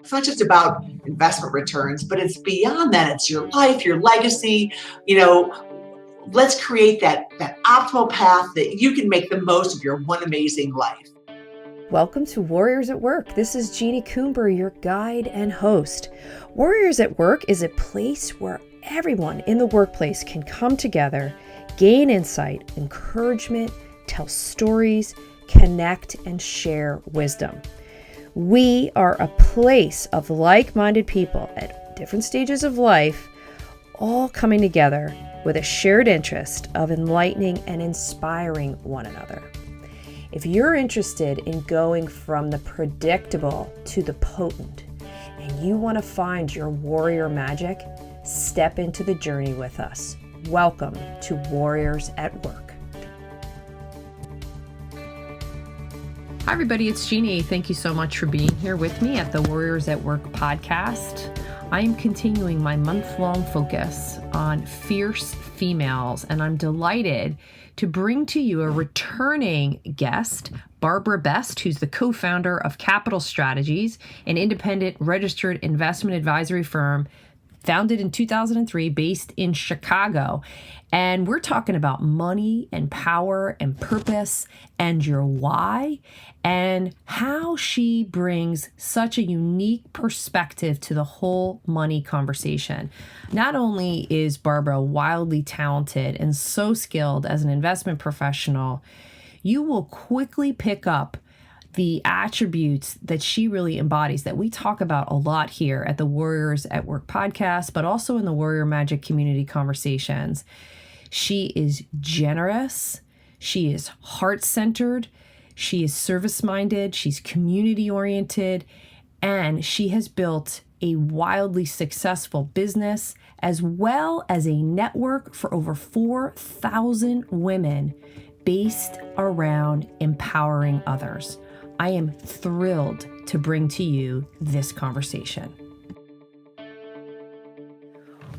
It's not just about investment returns, but it's beyond that. It's your life, your legacy. Let's create that optimal path that you can make the most of your one amazing life. Welcome to Warriors at Work. This is Jeannie Coomber, your guide and host. Warriors at Work is a place where everyone in the workplace can come together, gain insight, encouragement, tell stories, connect, and share wisdom. We are a place of like-minded people at different stages of life, all coming together with a shared interest of enlightening and inspiring one another. If you're interested in going from the predictable to the potent, and you want to find your warrior magic, step into the journey with us. Welcome to Warriors at Work. Hi, everybody. It's Jeannie. Thank you so much for being here with me at the Warriors at Work podcast. I am continuing my month-long focus on fierce females, and I'm delighted to bring to you a returning guest, Barbara Best, who's the co-founder of Capital Strategies, an independent registered investment advisory firm founded in 2003, based in Chicago. And we're talking about money and power and purpose and your why, and how she brings such a unique perspective to the whole money conversation. Not only is Barbara wildly talented and so skilled as an investment professional, you will quickly pick up the attributes that she really embodies that we talk about a lot here at the Warriors at Work podcast, but also in the Warrior Magic community conversations. She is generous. She is heart-centered. She is service-minded. She's community-oriented. And she has built a wildly successful business as well as a network for over 4,000 women based around empowering others. I am thrilled to bring to you this conversation.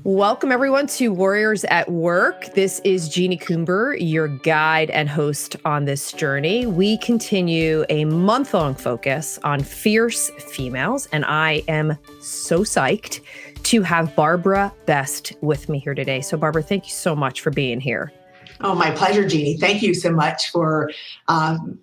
Welcome, everyone, to Warriors at Work. This is Jeannie Coomber, your guide and host on this journey. We continue a month-long focus on fierce females, and I am so psyched to have Barbara Best with me here today. So, Barbara, thank you so much for being here. Oh, my pleasure, Jeannie. Thank you so much for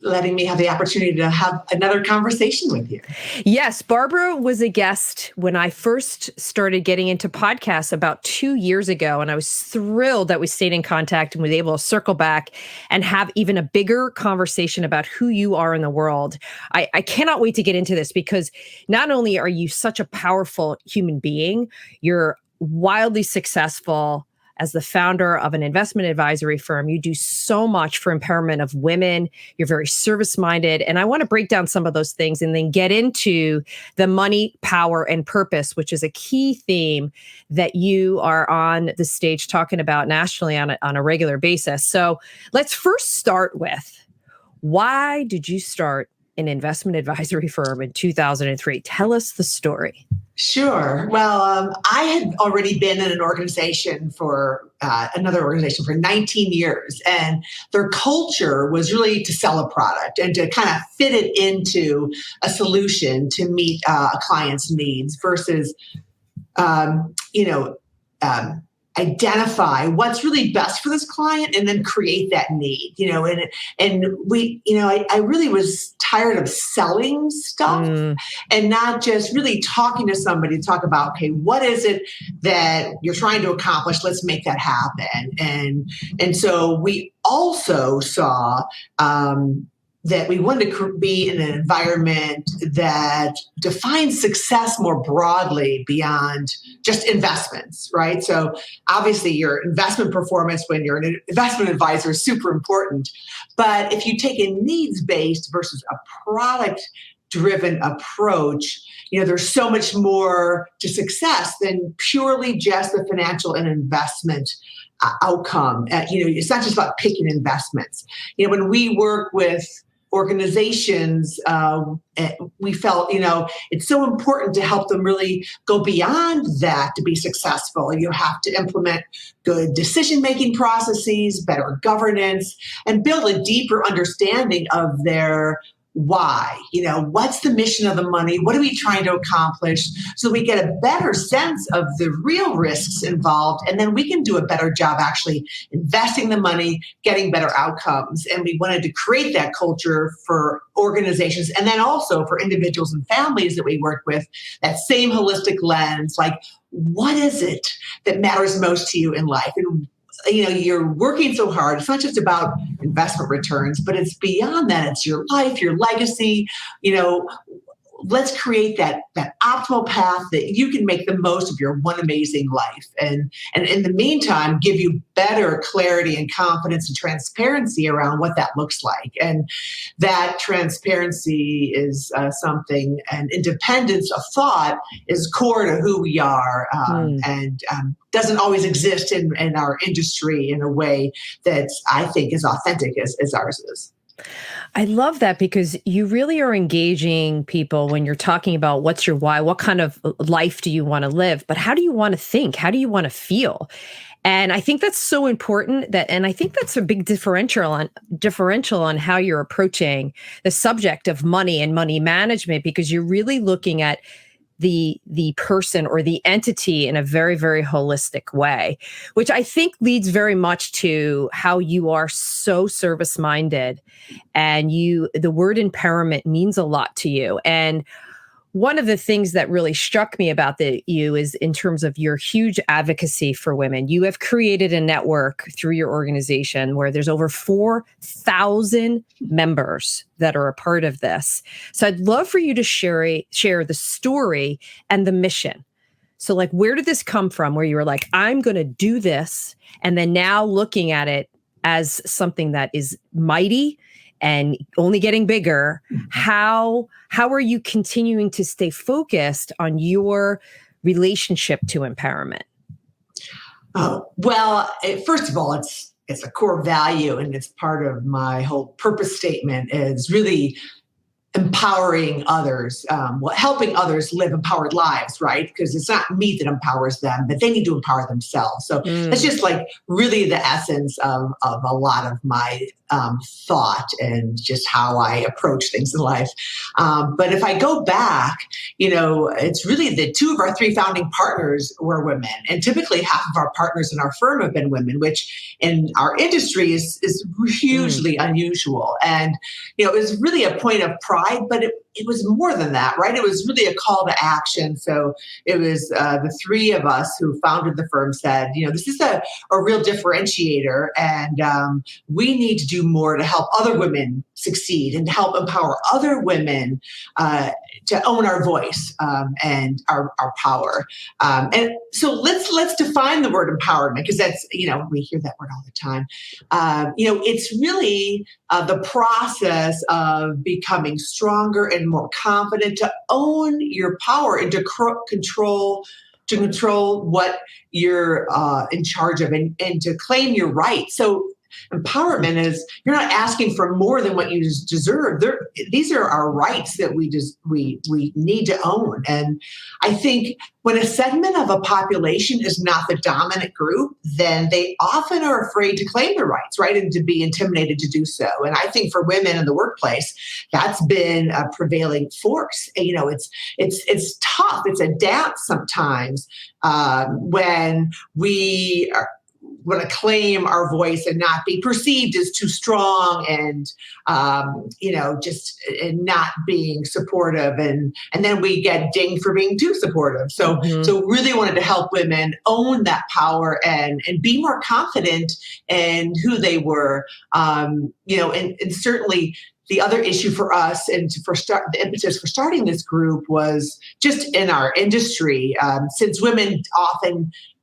letting me have the opportunity to have another conversation with you. Yes, Barbara was a guest when I first started getting into podcasts about 2 years ago, and I was thrilled that we stayed in contact and was able to circle back and have even a bigger conversation about who you are in the world. I cannot wait to get into this because not only are you such a powerful human being, you're wildly successful as the founder of an investment advisory firm. You do so much for empowerment of women. You're very service-minded. And I want to break down some of those things and then get into the money, power, and purpose, which is a key theme that you are on the stage talking about nationally on a regular basis. So let's first start with, why did you start an investment advisory firm in 2003? Tell us the story. Sure. Well, I had already been in an organization for another organization for 19 years, and their culture was really to sell a product and to kind of fit it into a solution to meet a client's needs versus, identify what's really best for this client and then create that need, I really was tired of selling stuff and not just really talking to somebody to talk about, okay, what is it that you're trying to accomplish? Let's make that happen. And so we also saw, that we wanted to be in an environment that defines success more broadly beyond just investments, right? So obviously your investment performance when you're an investment advisor is super important. But if you take a needs-based versus a product-driven approach, there's so much more to success than purely just the financial and investment outcome. It's not just about picking investments. When we work with organizations, we felt, it's so important to help them really go beyond that to be successful. You have to implement good decision-making processes, better governance, and build a deeper understanding of their why, what's the mission of the money? What are we trying to accomplish? So we get a better sense of the real risks involved. And then we can do a better job actually investing the money, getting better outcomes. And we wanted to create that culture for organizations and then also for individuals and families that we work with, that same holistic lens, like what is it that matters most to you in life? And you're working so hard. It's not just about investment returns, but it's beyond that. It's your life, your legacy. Let's create that optimal path that you can make the most of your one amazing life. And in the meantime, give you better clarity and confidence and transparency around what that looks like. And that transparency is something, and independence of thought is core to who we are, and doesn't always exist in our industry in a way that I think is authentic as ours is. I love that, because you really are engaging people when you're talking about what's your why, what kind of life do you want to live, but how do you want to think? How do you want to feel? And I think that's so important, and I think that's a big differential on how you're approaching the subject of money and money management, because you're really looking at the person or the entity in a very, very holistic way, which I think leads very much to how you are so service-minded, and the word empowerment means a lot to you. And one of the things that really struck me about you is in terms of your huge advocacy for women. You have created a network through your organization where there's over 4,000 members that are a part of this. So I'd love for you to share the story and the mission. So like, where did this come from, where you were like, I'm going to do this, and then now looking at it as something that is mighty and only getting bigger? How are you continuing to stay focused on your relationship to empowerment? Well, first of all, it's a core value, and it's part of my whole purpose statement is really empowering others, helping others live empowered lives, right? Because it's not me that empowers them, but they need to empower themselves. So that's just like really the essence of a lot of my thought and just how I approach things in life. But if I go back, it's really the two of our three founding partners were women. And typically half of our partners in our firm have been women, which in our industry is hugely unusual. And, it was really a point of pride, but it was more than that, right? It was really a call to action. So it was the three of us who founded the firm said, this is a real differentiator, and we need to do more to help other women succeed and to help empower other women to own our voice and our power. And so let's define the word empowerment, because that's, we hear that word all the time. It's really the process of becoming stronger and more confident to own your power and to control what you're in charge of, and to claim your rights. So empowerment is you're not asking for more than what you deserve. These are our rights that we need to own. And I think when a segment of a population is not the dominant group, then they often are afraid to claim their rights, right? And to be intimidated to do so. And I think for women in the workplace, that's been a prevailing force. It's tough. It's a dance sometimes when we want to claim our voice and not be perceived as too strong, and and not being supportive, and then we get dinged for being too supportive. So really wanted to help women own that power and be more confident in who they were. And certainly the other issue for us, and the impetus for starting this group, was just in our industry. Since women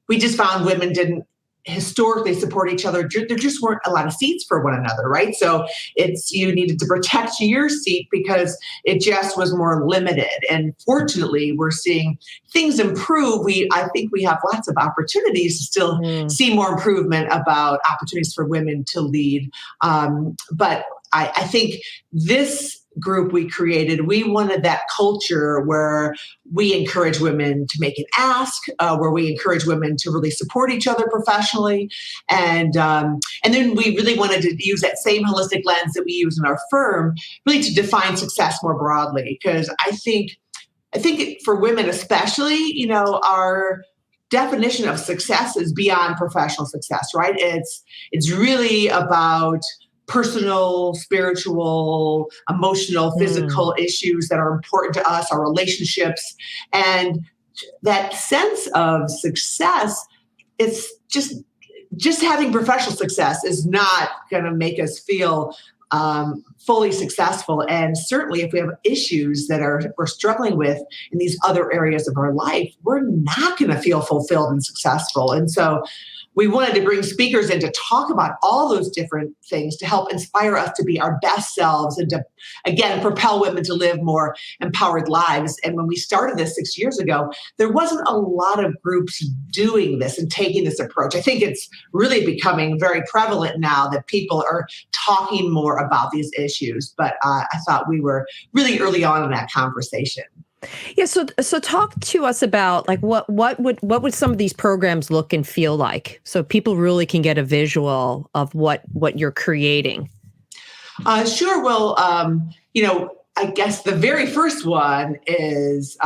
we just found women didn't historically support each other. There just weren't a lot of seats for one another, right? So you needed to protect your seat because it just was more limited. And fortunately, we're seeing things improve. I think we have lots of opportunities to still see more improvement about opportunities for women to lead. But I think this group we created, we wanted that culture where we encourage women to make an ask, where we encourage women to really support each other professionally, and then we really wanted to use that same holistic lens that we use in our firm, really to define success more broadly. Because I think for women especially, our definition of success is beyond professional success, right? It's really about personal, spiritual, emotional, physical issues that are important to us, our relationships. And that sense of success, it's just having professional success is not going to make us feel fully successful. And certainly if we have issues that we're struggling with in these other areas of our life, we're not going to feel fulfilled and successful. And so we wanted to bring speakers in to talk about all those different things to help inspire us to be our best selves and to, again, propel women to live more empowered lives. And when we started this 6 years ago, there wasn't a lot of groups doing this and taking this approach. I think it's really becoming very prevalent now that people are talking more about these issues. But I thought we were really early on in that conversation. Yeah, so talk to us about like what would some of these programs look and feel like, so people really can get a visual of what you're creating. Sure. Well, I guess the very first one is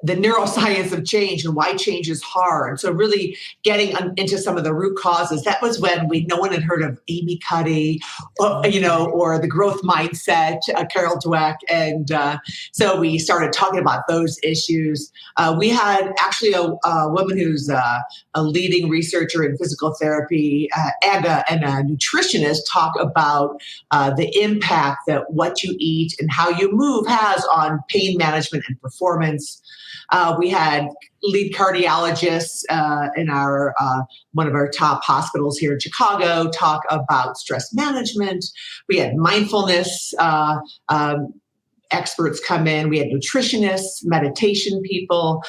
the neuroscience of change and why change is hard. So really getting into some of the root causes. That was when no one had heard of Amy Cuddy, or the growth mindset, Carol Dweck. And so we started talking about those issues. We had actually a woman who's a leading researcher in physical therapy and a nutritionist talk about the impact that what you eat and how you move has on pain management and performance. We had lead cardiologists in our one of our top hospitals here in Chicago talk about stress management. We had mindfulness experts come in. We had nutritionists, meditation people.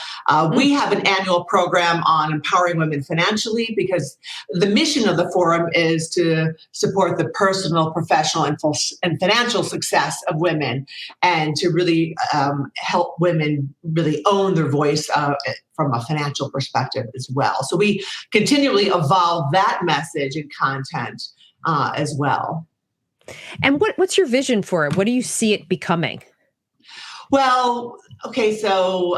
We have an annual program on empowering women financially, because the mission of the forum is to support the personal, professional, and financial success of women, and to really help women really own their voice from a financial perspective as well. So we continually evolve that message and content as well. And what's your vision for it? What do you see it becoming? Well, okay, so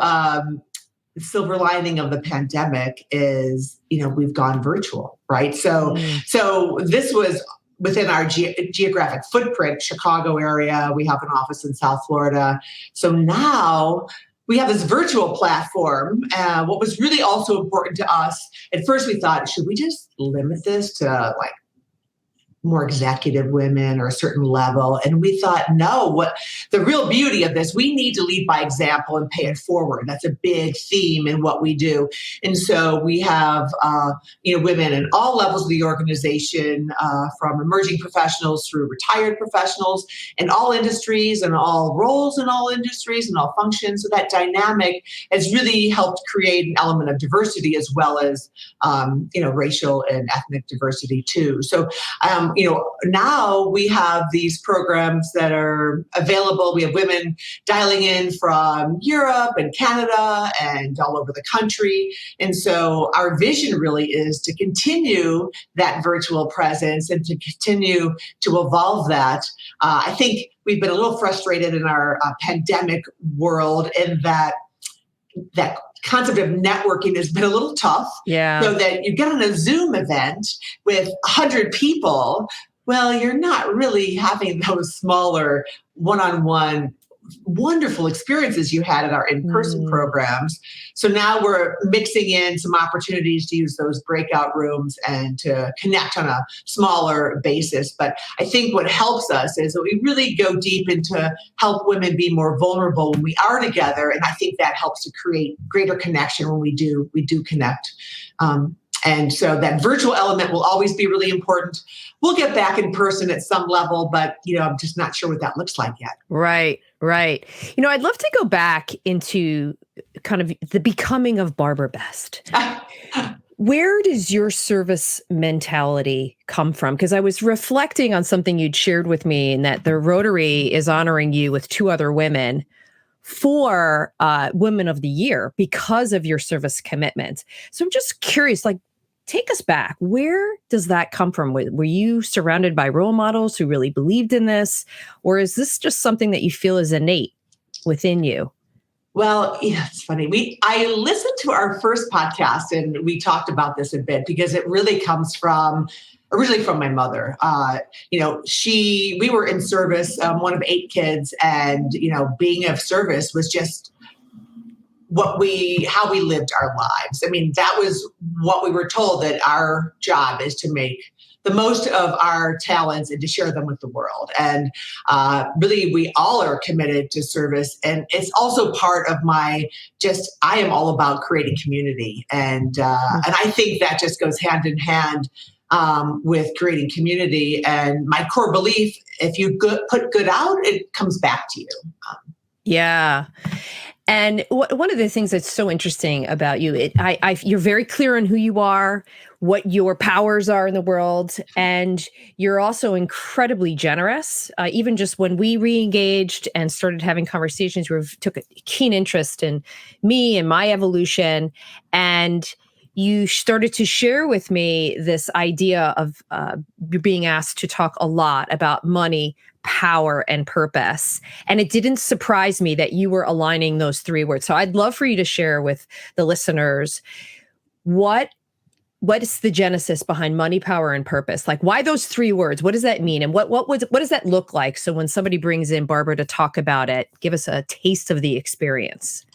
the silver lining of the pandemic is, we've gone virtual, right? So this was within our geographic footprint, Chicago area. We have an office in South Florida. So now we have this virtual platform. What was really also important to us, at first we thought, should we just limit this to more executive women or a certain level? And we thought, no, what the real beauty of this, we need to lead by example and pay it forward. That's a big theme in what we do. And so we have, women in all levels of the organization, from emerging professionals through retired professionals in all industries and all roles in all industries and all functions. So that dynamic has really helped create an element of diversity as well as, racial and ethnic diversity too. So, now we have these programs that are available. We have women dialing in from Europe and Canada and all over the country. And so our vision really is to continue that virtual presence and to continue to evolve that. I think we've been a little frustrated in our pandemic world in that concept of networking has been a little tough. Yeah. So that you get on a Zoom event with 100 people, well, you're not really having those smaller one-on-one wonderful experiences you had at our in-person programs. So now we're mixing in some opportunities to use those breakout rooms and to connect on a smaller basis. But I think what helps us is that we really go deep into help women be more vulnerable when we are together. And I think that helps to create greater connection when we do connect. And so that virtual element will always be really important. We'll get back in person at some level, but I'm just not sure what that looks like yet. Right. I'd love to go back into kind of the becoming of Barbara Best. Where does your service mentality come from? Because I was reflecting on something you'd shared with me, and that the Rotary is honoring you with two other women for Women of the Year because of your service commitment. So I'm just curious, like, take us back. Where does that come from? Were you surrounded by role models who really believed in this? Or is this just something that you feel is innate within you? Well, yeah, it's funny. I listened to our first podcast and we talked about this a bit because it really comes from originally from my mother. We were in service, one of 8 kids, and being of service was just how we lived our lives. I mean, that was what we were told, that our job is to make the most of our talents and to share them with the world. And really, we all are committed to service. And it's also part of I am all about creating community. And I think that just goes hand in hand with creating community. And my core belief, if you put good out, it comes back to you. Yeah. And one of the things that's so interesting about you, you're very clear on who you are, what your powers are in the world, and you're also incredibly generous. Even just when we re-engaged and started having conversations, you took a keen interest in me and my evolution, and you started to share with me this idea of you're being asked to talk a lot about money, power, and purpose. And it didn't surprise me that you were aligning those 3 words. So I'd love for you to share with the listeners what is the genesis behind money, power, and purpose? Like, why those 3 words? What does that mean? And what does that look like? So when somebody brings in Barbara to talk about it, give us a taste of the experience.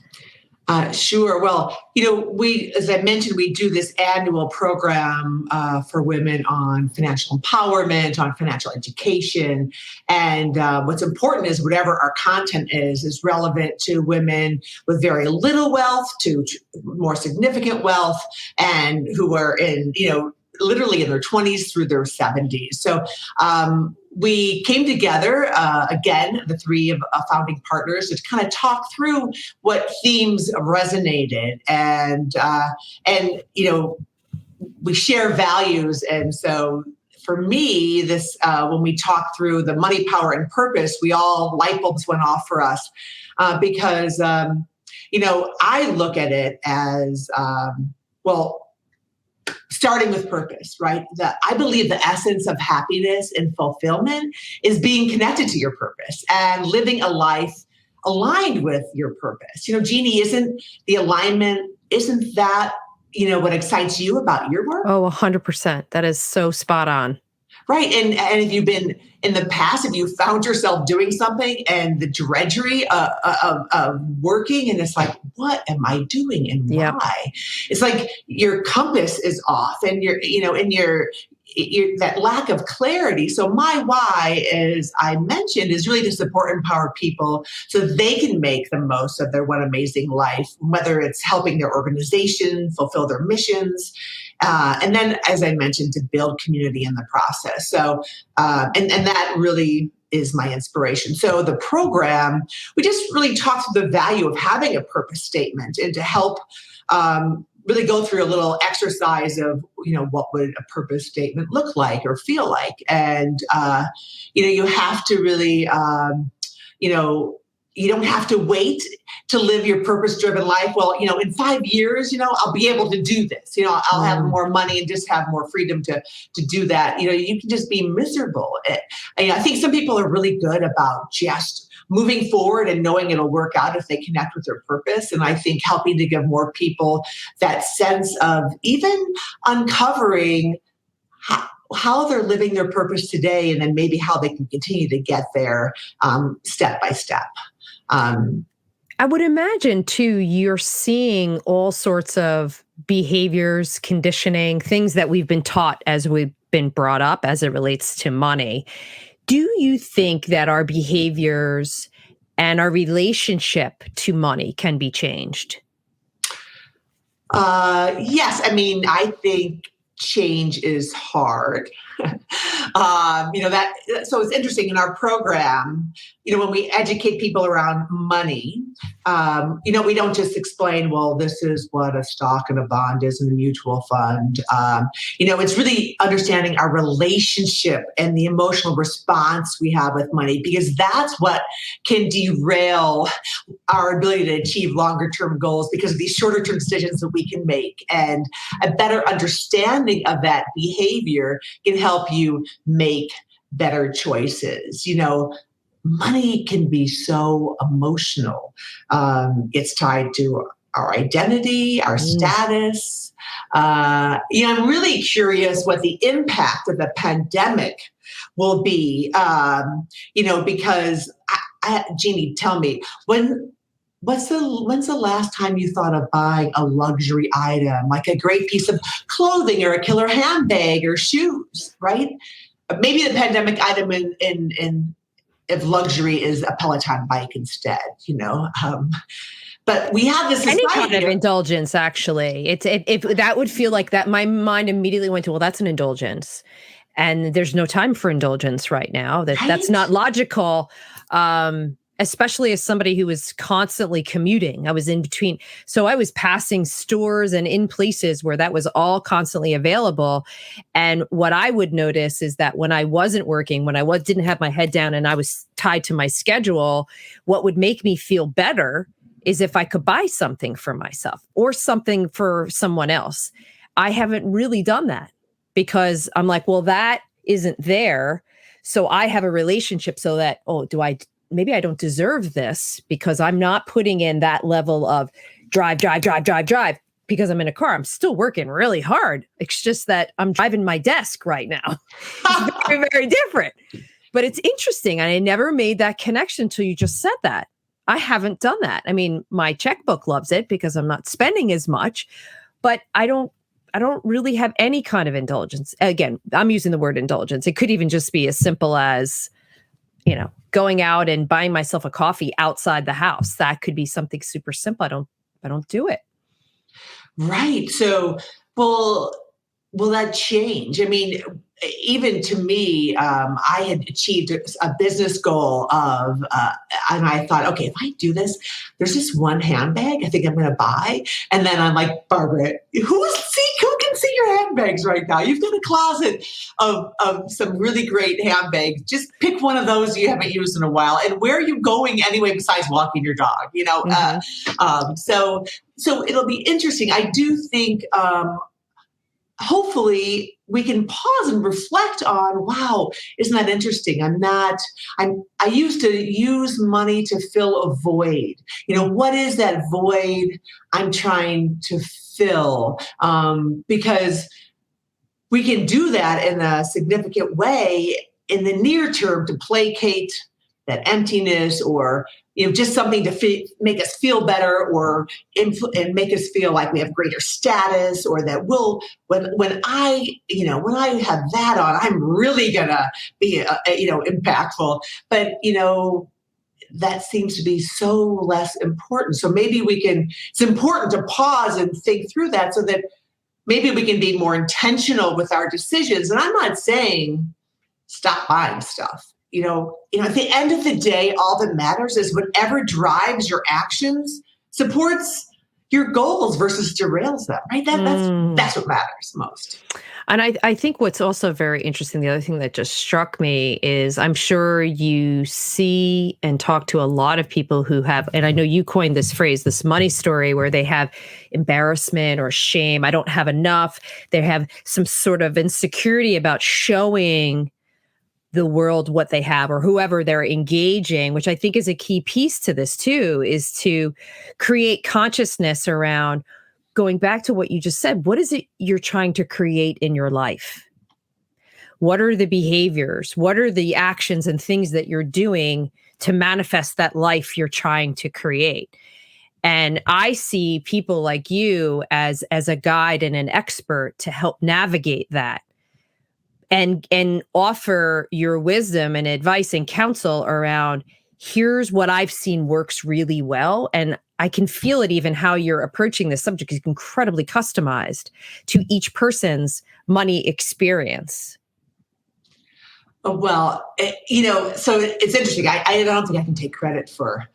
Sure. Well, as I mentioned, we do this annual program for women on financial empowerment, on financial education. And what's important is whatever our content is relevant to women with very little wealth to more significant wealth, and who are literally in their 20s through their 70s. So we came together, again, the 3 of founding partners, to kind of talk through what themes resonated, and we share values. And so for me, this when we talk through the money, power, and purpose, light bulbs went off for us because I look at it as starting with purpose, right? I believe the essence of happiness and fulfillment is being connected to your purpose and living a life aligned with your purpose. Jeannie, isn't that, what excites you about your work? Oh, 100%. That is so spot on. Right. And if you've been in the past, if you found yourself doing something and the drudgery of working, and it's like, what am I doing and why? Yep. It's like your compass is off, and you're that lack of clarity. So my why, as I mentioned, is really to support and empower people so they can make the most of their one amazing life, whether it's helping their organization fulfill their missions. And then, as I mentioned, to build community in the process. So, and that really is my inspiration. So the program, we just really talked through the value of having a purpose statement, and to help really go through a little exercise of, what would a purpose statement look like or feel like. And, you have to really, you don't have to wait to live your purpose-driven life. Well, in 5 years, I'll be able to do this. I'll have more money and just have more freedom to do that. You can just be miserable. I think some people are really good about just moving forward and knowing it'll work out if they connect with their purpose. And I think helping to give more people that sense of even uncovering how they're living their purpose today, and then maybe how they can continue to get there step by step. I would imagine, too, you're seeing all sorts of behaviors, conditioning, things that we've been taught as we've been brought up as it relates to money. Do you think that our behaviors and our relationship to money can be changed? Yes. I mean, I think change is hard. So it's interesting in our program, when we educate people around money, we don't just explain, well, this is what a stock and a bond is and a mutual fund. It's really understanding our relationship and the emotional response we have with money, because that's what can derail our ability to achieve longer term goals, because of these shorter term decisions that we can make. And a better understanding of that behavior can help you make better choices. Money can be so emotional. It's tied to our identity, our status. I'm really curious what the impact of the pandemic will be, because Jeannie, tell me, when's the last time you thought of buying a luxury item, like a great piece of clothing or a killer handbag or shoes, right? Maybe the pandemic item in if luxury is a Peloton bike instead, but we have this any kind of indulgence. Actually, if that would feel like that, my mind immediately went to, well, that's an indulgence, and there's no time for indulgence right now. That's not logical. Especially as somebody who was constantly commuting. I was in between. So I was passing stores and in places where that was all constantly available. And what I would notice is that when I wasn't working, when I didn't have my head down and I was tied to my schedule, what would make me feel better is if I could buy something for myself or something for someone else. I haven't really done that because I'm like, well, that isn't there. So I have a relationship so that, maybe I don't deserve this because I'm not putting in that level of drive because I'm in a car. I'm still working really hard. It's just that I'm driving my desk right now. It's very, very different. But it's interesting. I never made that connection until you just said that. I haven't done that. I mean, my checkbook loves it because I'm not spending as much, but I don't really have any kind of indulgence. Again, I'm using the word indulgence. It could even just be as simple as, going out and buying myself a coffee outside the house. That could be something super simple. I don't do it. Right. So, will that change? I mean, even to me, I had achieved a business goal and I thought, okay, if I do this, there's this one handbag I think I'm going to buy. And then I'm like, Barbara, who can see your handbags right now? You've got a closet of some really great handbags. Just pick one of those you haven't used in a while. And where are you going anyway, besides walking your dog? So it'll be interesting. I do think, hopefully we can pause and reflect on, wow, isn't that interesting? I used to use money to fill a void. What is that void I'm trying to fill? Because we can do that in a significant way in the near term to placate that emptiness, or just something to make us feel better, or and make us feel like we have greater status, or that when I have that on, I'm really gonna be impactful. But that seems to be so less important. So maybe it's important to pause and think through that, so that maybe we can be more intentional with our decisions. And I'm not saying stop buying stuff. At the end of the day, all that matters is whatever drives your actions supports your goals versus derails them, right? That's what matters most. And I think what's also very interesting, the other thing that just struck me is, I'm sure you see and talk to a lot of people who have, and I know you coined this phrase, this money story, where they have embarrassment or shame. I don't have enough. They have some sort of insecurity about showing the world what they have, or whoever they're engaging, which I think is a key piece to this too, is to create consciousness around going back to what you just said. What is it you're trying to create in your life? What are the behaviors? What are the actions and things that you're doing to manifest that life you're trying to create? And I see people like you as a guide and an expert to help navigate that. And offer your wisdom and advice and counsel around, here's what I've seen works really well. And I can feel it, even how you're approaching this subject is incredibly customized to each person's money experience. Well, so it's interesting. I don't think I can take credit for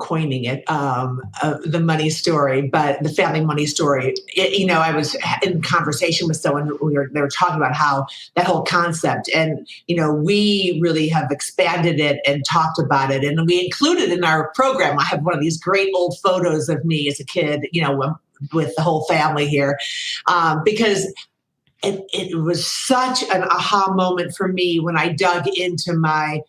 coining it, the money story, but the family money story. I was in conversation with someone. They were talking about how that whole concept, and we really have expanded it and talked about it, and we included in our program. I have one of these great old photos of me as a kid, with the whole family here, because it was such an aha moment for me when I dug into my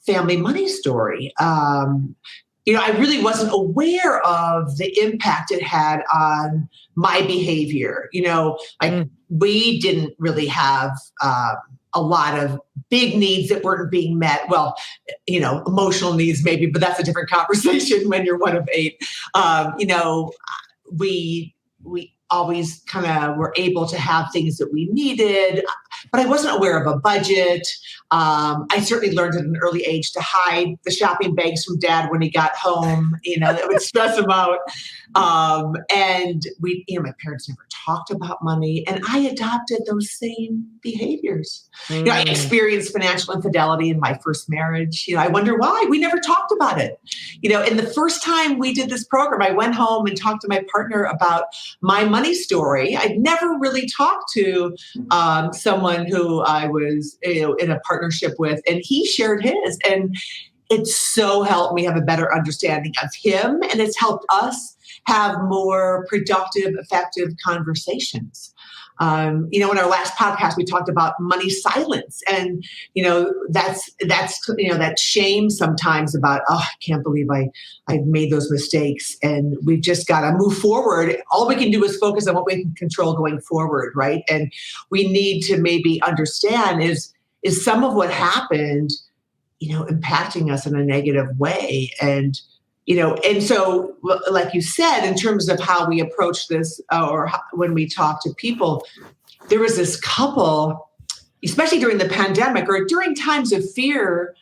family money story. I really wasn't aware of the impact it had on my behavior. We didn't really have a lot of big needs that weren't being met. Well, emotional needs maybe, but that's a different conversation when you're one of 8. We always kind of were able to have things that we needed, but I wasn't aware of a budget. I certainly learned at an early age to hide the shopping bags from Dad when he got home. That would stress him out. And my parents never talked about money, and I adopted those same behaviors. I experienced financial infidelity in my first marriage. I wonder why we never talked about it. And the first time we did this program, I went home and talked to my partner about my money story. I'd never really talked to someone who I was in a partnership with, and he shared his, and it so helped me have a better understanding of him, and it's helped us have more productive, effective conversations. In our last podcast, we talked about money silence, and that's that shame sometimes about, I can't believe I've made those mistakes, and we've just got to move forward. All we can do is focus on what we can control going forward, right? And we need to maybe understand is some of what happened, impacting us in a negative way, and so, like you said, in terms of how we approach this, when we talk to people, there was this couple, especially during the pandemic or during times of fear.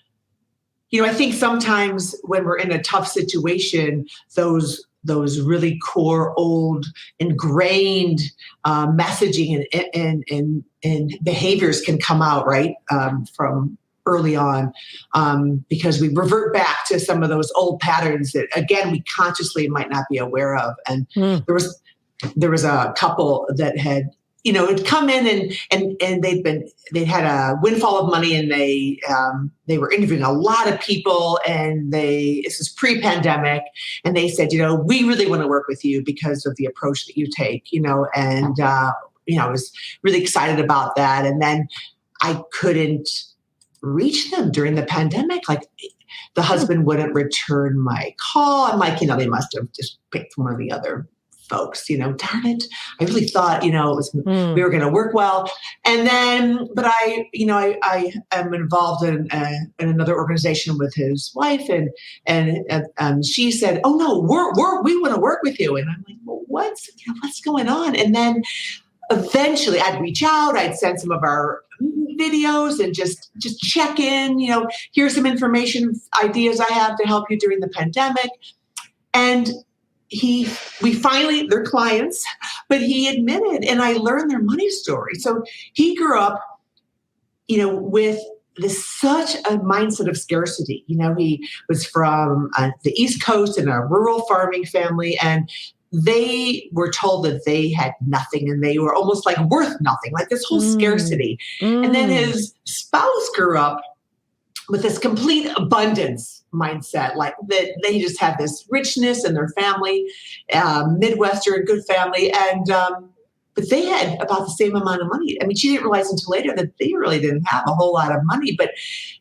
I think sometimes when we're in a tough situation, those really core, old, ingrained messaging and behaviors can come out, right, from early on, because we revert back to some of those old patterns that, again, we consciously might not be aware of. And there was a couple that had come in and they'd had a windfall of money, and they were interviewing a lot of people, and this is pre-pandemic, and they said, we really want to work with you because of the approach that you take, and I was really excited about that. And then I couldn't reach them during the pandemic. Like, the husband wouldn't return my call. I'm like, they must have just picked one of the other folks, darn it. I really thought, it was, we were going to work well. And then, but I am involved in another organization with his wife, and she said, oh no, we want to work with you. And I'm like, well, what's going on? And then eventually I'd reach out, I'd send some of our videos and just check in, here's some information, ideas I have to help you during the pandemic. And they're clients, but he admitted, and I learned their money story. So he grew up, with such a mindset of scarcity. He was from the East Coast in a rural farming family, and they were told that they had nothing and they were almost like worth nothing, like this whole scarcity. And then his spouse grew up with this complete abundance mindset, like that they just had this richness in their family, Midwestern, good family. And, but they had about the same amount of money. I mean, she didn't realize until later that they really didn't have a whole lot of money. But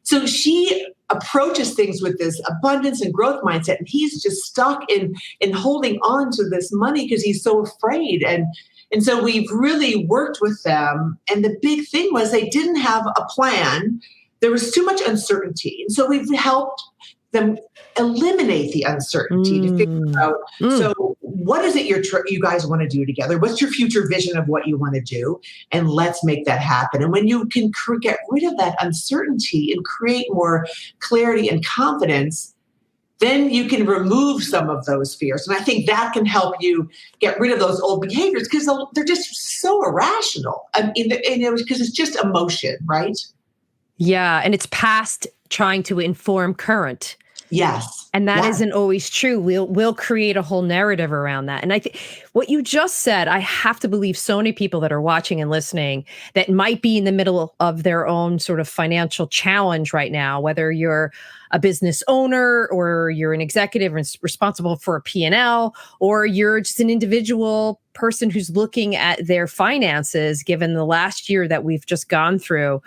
so she approaches things with this abundance and growth mindset, and he's just stuck in holding on to this money because he's so afraid. And so we've really worked with them. And the big thing was they didn't have a plan. There was too much uncertainty. And so we've helped them eliminate the uncertainty to figure out, so what is it you guys want to do together? What's your future vision of what you want to do? And let's make that happen. And when you can get rid of that uncertainty and create more clarity and confidence, then you can remove some of those fears. And I think that can help you get rid of those old behaviors because they're just so irrational. I mean, because it's just emotion, right? Yeah. And it's past trying to inform current. Yes. And that isn't always true. We'll create a whole narrative around that. And I think what you just said, I have to believe so many people that are watching and listening that might be in the middle of their own sort of financial challenge right now, whether you're a business owner or you're an executive responsible for a P&L, or you're just an individual person who's looking at their finances, given the last year that we've just gone through.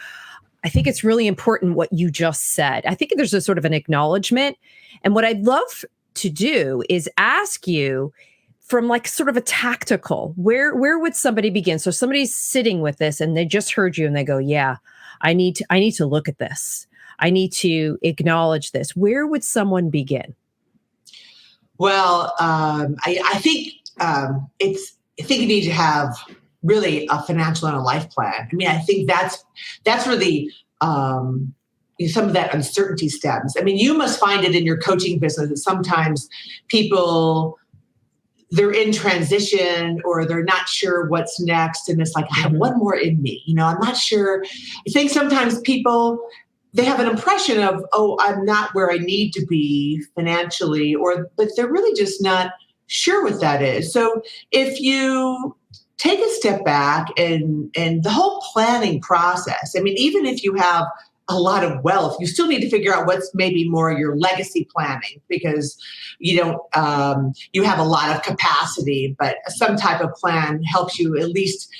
I think it's really important what you just said. I think there's a sort of an acknowledgement. And what I'd love to do is ask you from like sort of a tactical, where would somebody begin? So somebody's sitting with this and they just heard you and they go, yeah, I need to look at this. I need to acknowledge this. Where would someone begin? Well, I think I think you need to have really a financial and a life plan. I mean, I think that's really some of that uncertainty stems. I mean, you must find it in your coaching business that sometimes people, they're in transition or they're not sure what's next. And it's like, I have one more in me. I'm not sure. I think sometimes people, they have an impression of, oh, I'm not where I need to be financially, but they're really just not sure what that is. So if you take a step back and the whole planning process, I mean, even if you have a lot of wealth, you still need to figure out what's maybe more your legacy planning, because you have a lot of capacity, but some type of plan helps you at least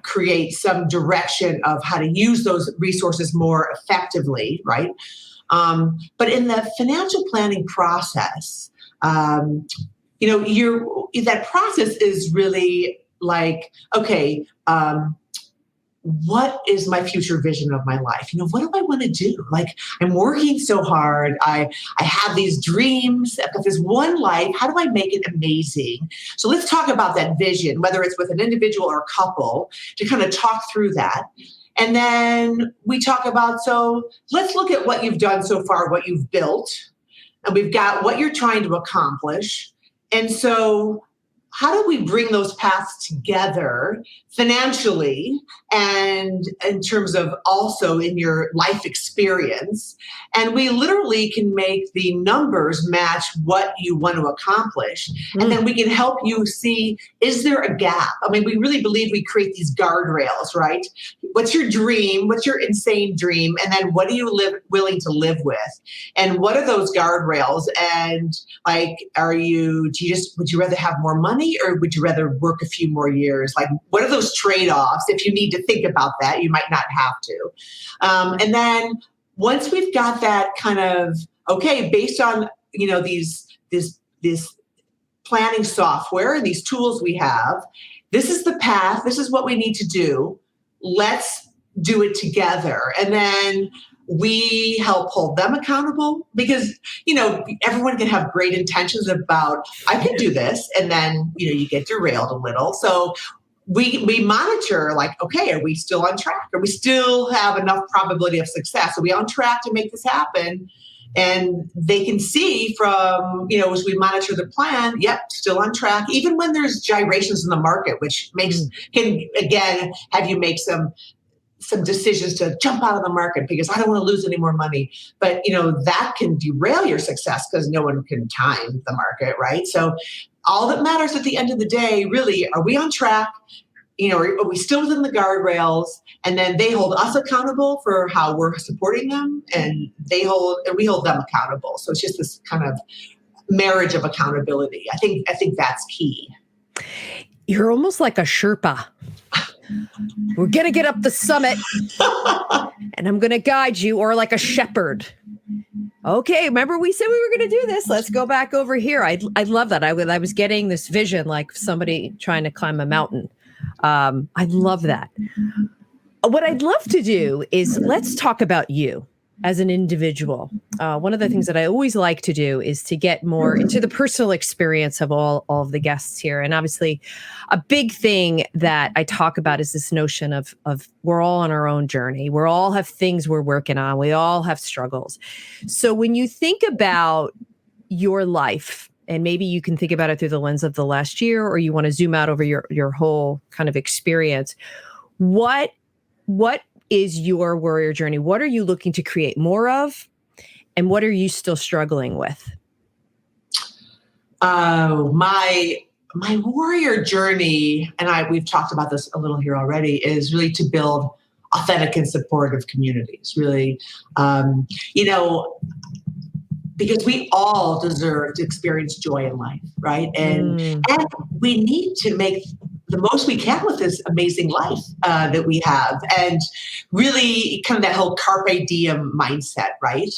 create some direction of how to use those resources more effectively, right? But in the financial planning process, that process is really like, okay, what is my future vision of my life? What do I want to do? Like, I'm working so hard. I have these dreams. I've got this one life. How do I make it amazing? So let's talk about that vision, whether it's with an individual or a couple, to kind of talk through that. And then we talk about, so let's look at what you've done so far, what you've built, and we've got what you're trying to accomplish. And so how do we bring those paths together financially and in terms of also in your life experience? And we literally can make the numbers match what you want to accomplish. And then we can help you see, is there a gap? I mean, we really believe we create these guardrails, right? What's your dream? What's your insane dream? And then what are you willing to live with? And what are those guardrails? And like, would you rather have more money or would you rather work a few more years? Like, what are those trade-offs? If you need to think about that, you might not have to. And then once we've got that kind of, okay, based on, this planning software and these tools we have, this is the path, this is what we need to do. Let's do it together. And then we help hold them accountable, because, everyone can have great intentions about, I can do this. And then, you get derailed a little. So we monitor, like, okay, are we still on track? Or we still have enough probability of success? Are we on track to make this happen? And they can see from, as we monitor the plan, yep, still on track, even when there's gyrations in the market, which can, again, have you make some decisions to jump out of the market because I don't want to lose any more money. But, that can derail your success because no one can time the market, right? So all that matters at the end of the day, really, are we on track? Are we still within the guardrails? And then they hold us accountable for how we're supporting them, and we hold them accountable. So it's just this kind of marriage of accountability. I think that's key. You're almost like a Sherpa. We're going to get up the summit and I'm going to guide you, or like a shepherd. Okay, remember we said we were going to do this. Let's go back over here. I love that. I was getting this vision like somebody trying to climb a mountain. I love that. What I'd love to do is let's talk about you as an individual. One of the things that I always like to do is to get more into the personal experience of all of the guests here. And obviously a big thing that I talk about is this notion of we're all on our own journey. We all have things we're working on. We all have struggles. So when you think about your life, and maybe you can think about it through the lens of the last year, or you want to zoom out over your whole kind of experience, what is your warrior journey? What are you looking to create more of? And what are you still struggling with? Oh, my warrior journey, and we've talked about this a little here already, is really to build authentic and supportive communities. Really, you know, because we all deserve to experience joy in life, right? And we need to make the most we can with this amazing life that we have, and really kind of that whole carpe diem mindset, right?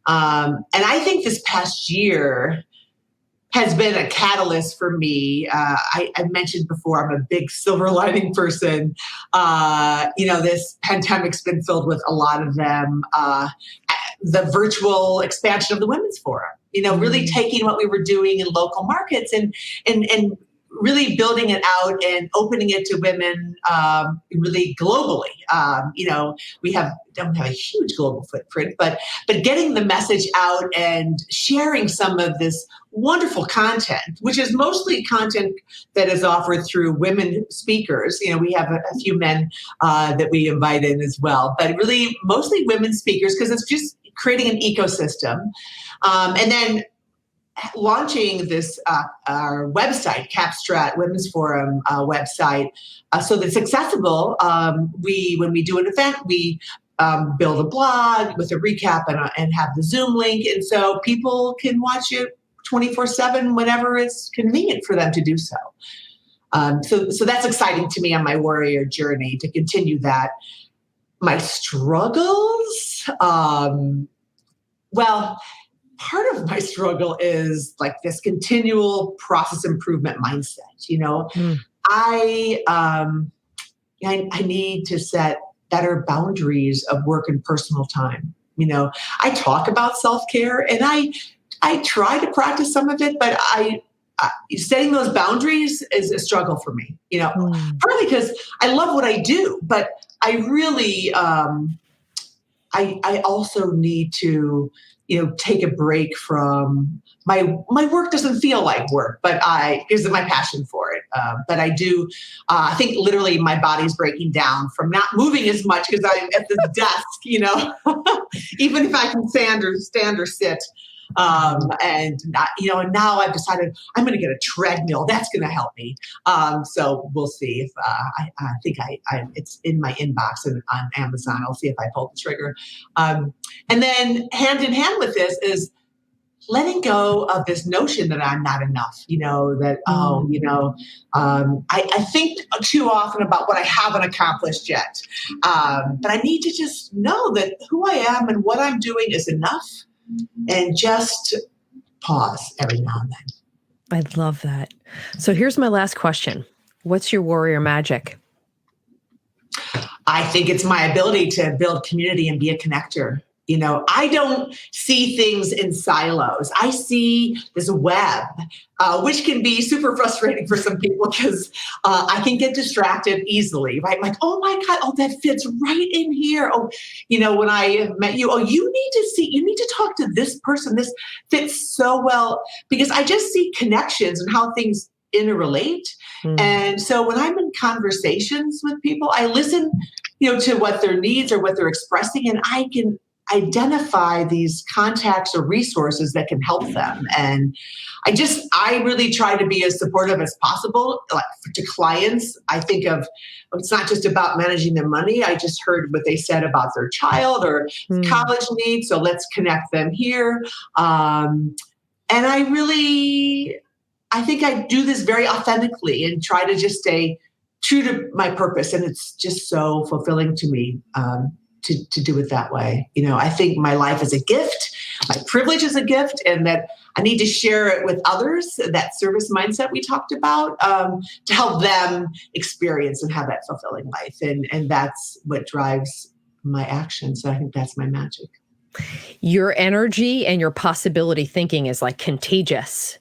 And I think this past year has been a catalyst for me. I mentioned before, I'm a big silver lining person. This pandemic's been filled with a lot of them. The virtual expansion of the Women's Forum, really taking what we were doing in local markets and really building it out and opening it to women really globally. We don't have a huge global footprint, but getting the message out and sharing some of this wonderful content, which is mostly content that is offered through women speakers. We have a few men that we invite in as well, but really mostly women speakers, because it's just creating an ecosystem. And then launching this our website, Capstrat Women's Forum website, so that it's accessible. When we do an event, we build a blog with a recap and have the Zoom link, and so people can watch it 24/7 whenever it's convenient for them to do so. So that's exciting to me on my warrior journey, to continue that. My struggles, part of my struggle is like this continual process improvement mindset. I need to set better boundaries of work and personal time. I talk about self-care, and I try to practice some of it, but setting those boundaries is a struggle for me. Partly because I love what I do, but I really I also need to take a break from my work. Doesn't feel like work, but because of my passion for it. But I do. I think literally my body's breaking down from not moving as much because I'm at the desk. Even if I can stand or sit. And now I've decided I'm going to get a treadmill. That's going to help me. So we'll see if I think it's in my inbox and on Amazon. I'll see if I pull the trigger. And then hand in hand with this is letting go of this notion that I'm not enough. I think too often about what I haven't accomplished yet. But I need to just know that who I am and what I'm doing is enough. And just pause every now and then. I love that. So here's my last question. What's your warrior magic? I think it's my ability to build community and be a connector. I don't see things in silos. I see this web, which can be super frustrating for some people because I can get distracted easily, right? Like, oh my God, that fits right in here. Oh, when I met you, you need to talk to this person. This fits so well because I just see connections and how things interrelate. And so when I'm in conversations with people, I listen, to what their needs or what they're expressing, and I can identify these contacts or resources that can help them. And I really try to be as supportive as possible to clients. I think it's not just about managing their money. I just heard what they said about their child or college needs. So let's connect them here. And I think I do this very authentically and try to just stay true to my purpose. And it's just so fulfilling to me. To do it that way. I think my life is a gift, my privilege is a gift, and that I need to share it with others, that service mindset we talked about, to help them experience and have that fulfilling life. And that's what drives my actions. So I think that's my magic. Your energy and your possibility thinking is like contagious.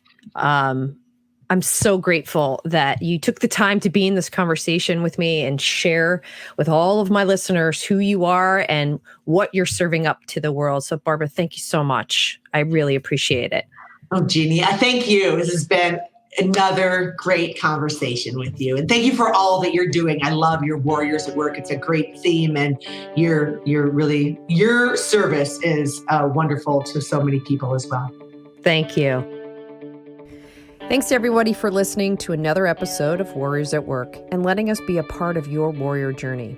I'm so grateful that you took the time to be in this conversation with me and share with all of my listeners who you are and what you're serving up to the world. So, Barbara, thank you so much. I really appreciate it. Oh, Jeannie, I thank you. This has been another great conversation with you. And thank you for all that you're doing. I love your Warriors at Work. It's a great theme, and your service is wonderful to so many people as well. Thank you. Thanks to everybody for listening to another episode of Warriors at Work and letting us be a part of your warrior journey.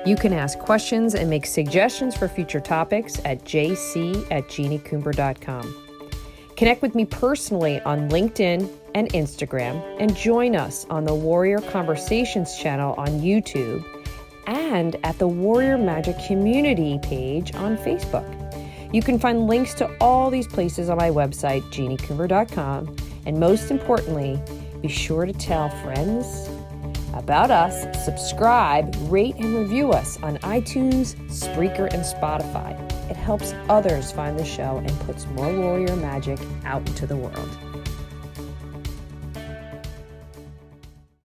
You can ask questions and make suggestions for future topics at jc@jeanniecoomber.com. Connect with me personally on LinkedIn and Instagram, and join us on the Warrior Conversations channel on YouTube and at the Warrior Magic Community page on Facebook. You can find links to all these places on my website, jeanniecoomber.com. And most importantly, be sure to tell friends about us, subscribe, rate, and review us on iTunes, Spreaker, and Spotify. It helps others find the show and puts more warrior magic out into the world.